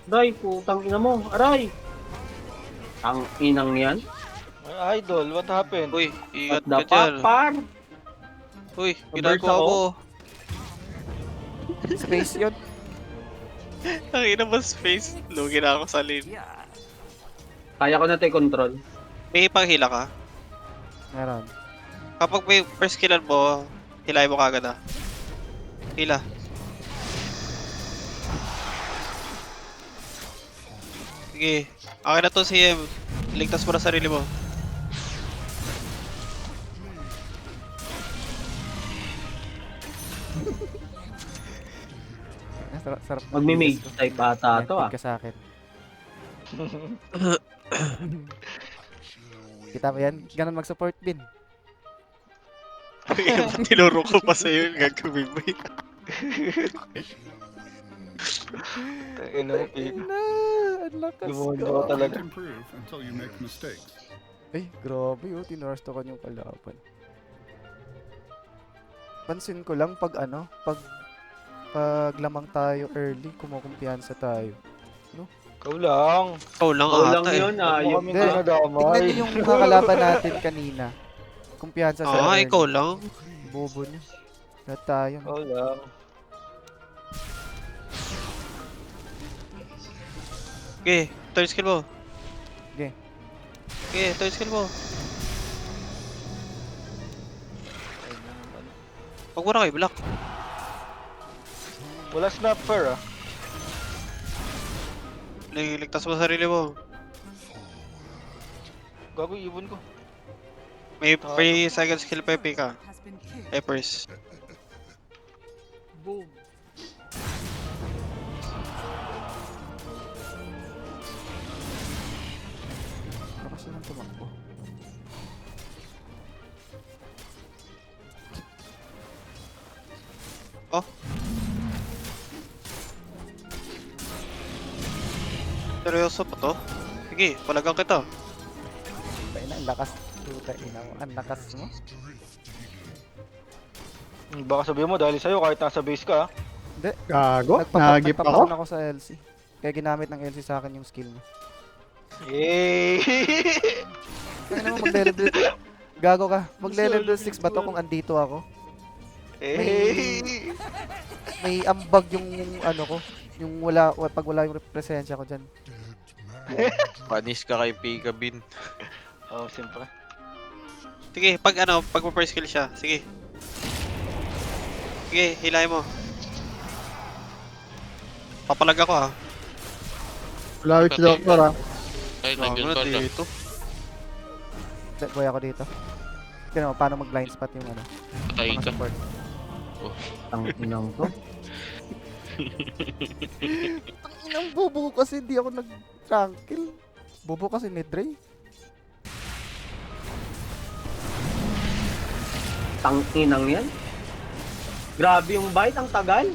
Aray, putang ina mo. Aray! Ang inang yan. Ay, idol, what happened? Uy, What ingat the ka dyan. fuck, par? Uy, Reverse ginagawa ako? mo. Space yun. Ang ina mo space. Lugi na ako sa lane. Kaya ko na take control. May ipanghila ka. Meron. Kapag may first killan mo, hilahin mo kagad ah. Hila. Sige. Akin na to si M. Ligtas mo na sarili mo. Sarap. Magmi-mage type ata to ah. Ka sa akin. Kita mo yan? Ganon mag-support bin. Tinuro ko pa sa'yo yung gagawin mo yun. Ino, Na, ang lakas Demonyo ko. ka talaga. Improve until you make mistakes. Ay, grabe oh. Tinurstokan yung kalaban. Pansin ko lang pag pag lamang tayo early, kumukumpiyansa tayo. Ikaw lang. Ikaw lang Ikaw lang ata eh. yun ah. Huwag mo Yung kami Hindi. dinadamay. Tignan niyo yung mga kalaban natin kanina. Kumpiyansa sa Ah, early. ikaw lang. Bobo niya. Lahat tayo. Ikaw lang. Okay, third skill mo. Okay. Okay, third skill mo. Huwag mo na kayo, block. Wala snapper ah. Ligtas mo sarili mo. Gago, ibon ko. May second skill pa yung ka. Peppers. Boom. Lakas na lang tumakbo. Oh. Seryoso pa to? Sige, palagang kita. Tayo na, ang lakas. Puta ina mo. Ang lakas mo. Baka sabihin mo dahil sa'yo kahit nasa base ka ah. Hindi. Gago, nagip ako. Nagpapakan ako sa LC. Kaya ginamit ng LC sa akin yung skill mo. Yay! Kaya naman magle-level. Gago ka. Magle-level 6 ba to kung andito ako? Hey! May ambag yung ko. Yung pag wala yung presensya ko dyan. Panis ka kay Pika Bin. Oh, siyempre. Sige, pag first skill siya. Sige. Sige, hilahin mo. Papalag ako ha. Lawit si Doktor ah. Ay, Gago nandiyan na pala. dito. Boy ako dito. Tignan mo, paano mag-blind spot yung Patay mga ka. support. Ang inang to. Ang inang bobo ko kasi hindi ako nag-tranquil. Bobo kasi ni Dre. Tang inang yan. Grabe yung bite, ang tagal.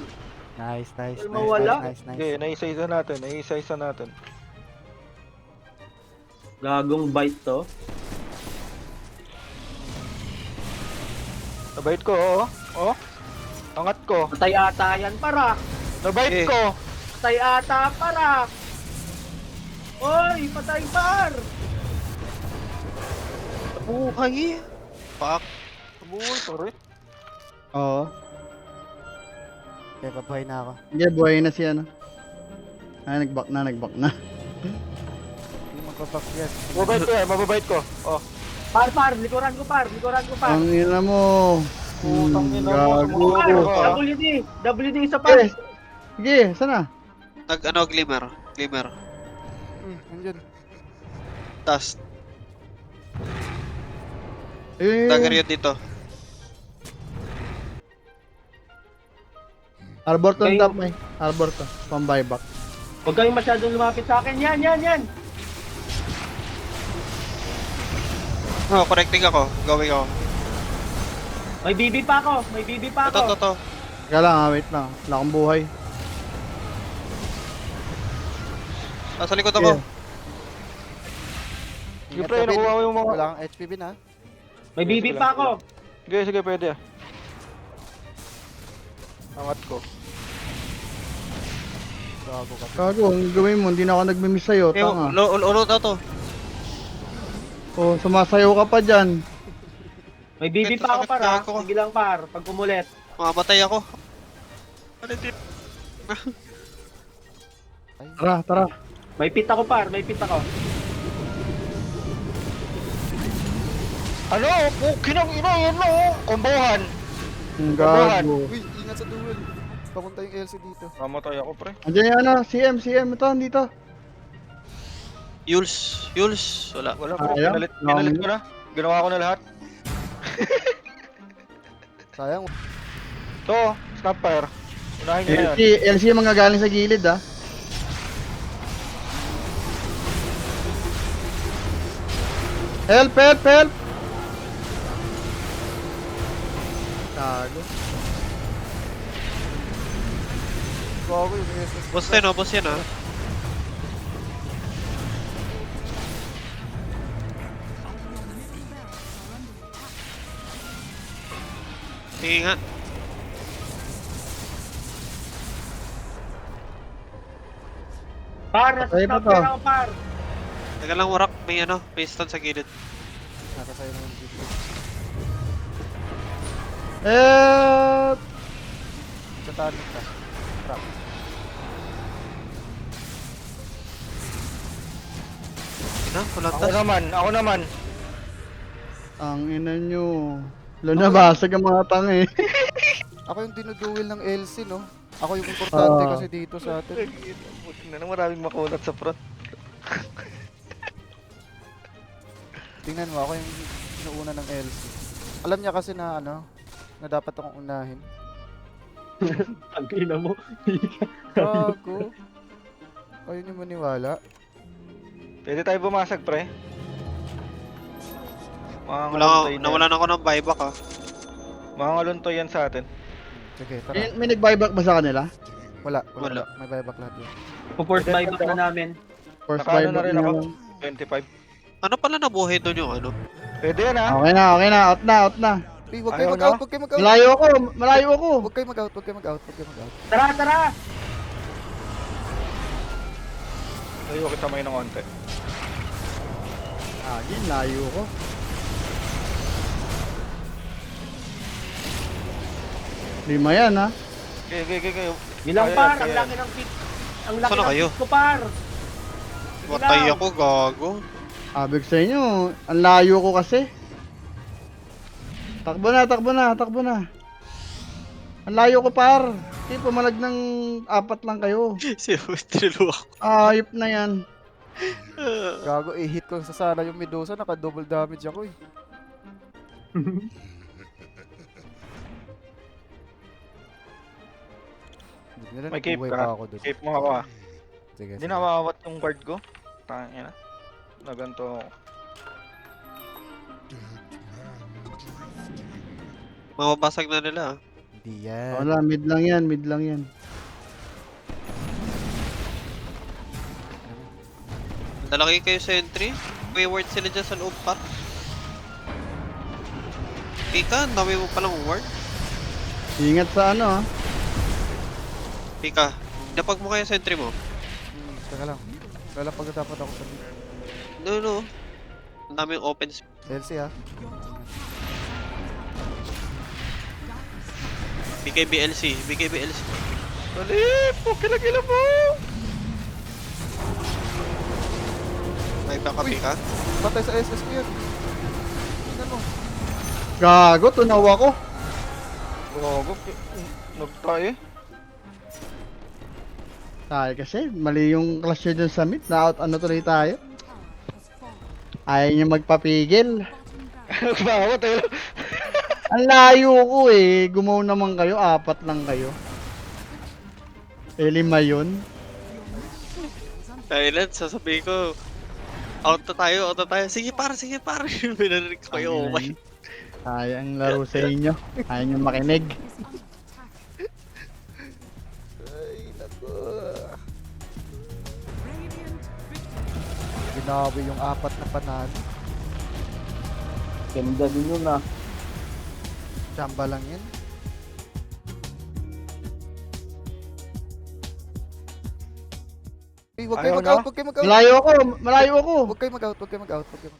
Nice. Mawala. Nice. Okay, naisa-isa natin. Naisa-isa natin. Gagong bite to. Nabait ko, oh. Oh. Angat ko. Patay ata yan, para. Nabait Eh. ko. Patay ata, para. Oy, patay par. Buhay. Fuck. Buhay, pare. Oo. Okay, pabuhay na ako. Hindi, buhay na si ano. Ah, nagbak na. Hindi magpapak yan. Mababait ko yan, mababait ko. Oh. Par, likuran ko par. Ang ina mo. Putang ina mo. Gago. Par, WD isa par. Eh, sige, sana. Glimmer. Nandiyan. Dust. Eh, Dagger yun dito. Arbor to Okay. top may. Arbor to. Pang buyback. Huwag kayong masyadong lumapit sa akin. Yan. Oh, connecting ako. Going ako. May BB pa ako. Ito. Kaya lang, wait lang. Wala akong buhay. Nasa likod ako. Sige, pre, nakuha ko yung mga... Wala kang HP bin ha. May BB pa ako. Sige, pwede. Angat ko. Gago ka. Gago, ang gawin mo, hindi na ako nagmimiss sa'yo, Eh, tanga. ulot na to. Oh, sumasayaw ka pa dyan. May BB Ito, pa ako sakit par ha. gago ko. Sige lang par, pag umulit. Mamamatay ako. Ano din? Tara, tara. May pit ako par, may pit ako. Ano? Kinang ina yan mo. Kombohan. Ang gago. Uy, ingat sa duel. Papunta yung LC dito. Mamatay ako pre. Andiyan yung ano, CM, ito, dito. Yules. Wala. Wala pre. Ayaw. Pinalit ko na. Ginawa ko na lahat. Sayang. So, snapfire. Unahin nyo na yan. LC yung mga galing sa gilid, ah. Help! Gago. Gago yung SS. Boss yan, oh. Boss yan, ah. Sige nga. Par, nasa Okay pa stop to. ako par. Teka lang, warak. May ano, may stun sa gilid. Nakasayo na yung dito. Eh, Sa tanong ka. Trap. Ina, wala Ako tas. naman. ang ina nyo. Lunabasag ang mga tanga eh. Ako yung dinuduel ng LC, no? Ako yung importante Ah. kasi dito sa atin. Na maraming makunat sa front. Tingnan mo, ako yung inuuna ng LC. Alam niya kasi na ano, na dapat akong unahin. Ang ina mo. Gago. Ayun yung maniwala. Pwede tayo bumasag pre. Nawalan ako ng buyback, ah. Mga ngaluntoy yan sa atin. Sige, tara. May nag-buyback ba sa kanila? Wala. Wala. May buyback lahat yun. Puporce buyback na namin. First Nakaano na buyback rin na ako. lang. 25. Ano pala nabuhay doon yung ano? Pwede yan ha. Okay na. Out na. Uy, huwag kayo Ayaw mag-out, na? huwag kayo mag-out. Malayo ako. Huwag kayo mag-out, huwag kayo mag-out, huwag kayo mag-out. Tara! Layo kita may ng konti. Agin, layo ko. Lima yan, ha? Okay. Bilang Kaya par, yan, ang kaya laki ng pit. Ang laki Saan na ng kayo? pit ko par. Matay lang. ako, gago. Abig sa inyo, ang layo ko kasi. Takbo na. Ang layo ko, par. Hindi, pumalag ng 4 lang kayo. Tinalo ako. Ayop na yan. Gago, i-hit ko sa sana yung Medusa, naka-double damage ako eh. May cape Nabuhay ka. pa ako dun. Cape mo ako ha. Sige, Hindi sige. na mawawat yung guard ko. Tangin na. Na ganito ako. Mababasag na nila, ah. Hindi yan. Wala, mid lang yan. Dalaki kayo sa entry. May ward sila dyan sa loob pa. Pika, ang dami mo palang ward. Ingat sa ano, ha? Pika, napag mo kayo sa entry mo. Teka lang. Lalapag na dapat ako sa No. Ang daming open space. LC ha. BKBLC. Dali! Pukila mo! May baka Uy! pika. Patay sa SS ko yun. Tingnan mo. Gago, tunaw ako. Gago. Nagtayo. Tayo kasi, mali yung clash nyo dun sa mid. Na-out ano tuloy tayo. Ayaw nyo magpapigil. Bawat tayo. Ang layo ko eh. Gumaw naman kayo, 4 lang kayo. 5 yun. Thailand, sasabihin ko, out na tayo. Sige par. Binarinig ko kayo, oh my. Sayang laro sa inyo. Ayaw nyo makinig. Ay, nako. Ginawi yung 4 na panalo. Ganda din yun ah. Chamba lang yan. Huwag kayo Ayaw mag-out, na? huwag kayo mag-out. Malayo ako, malayo ako. Huwag kayo mag-out, huwag kayo mag-out, huwag kayo mag-out.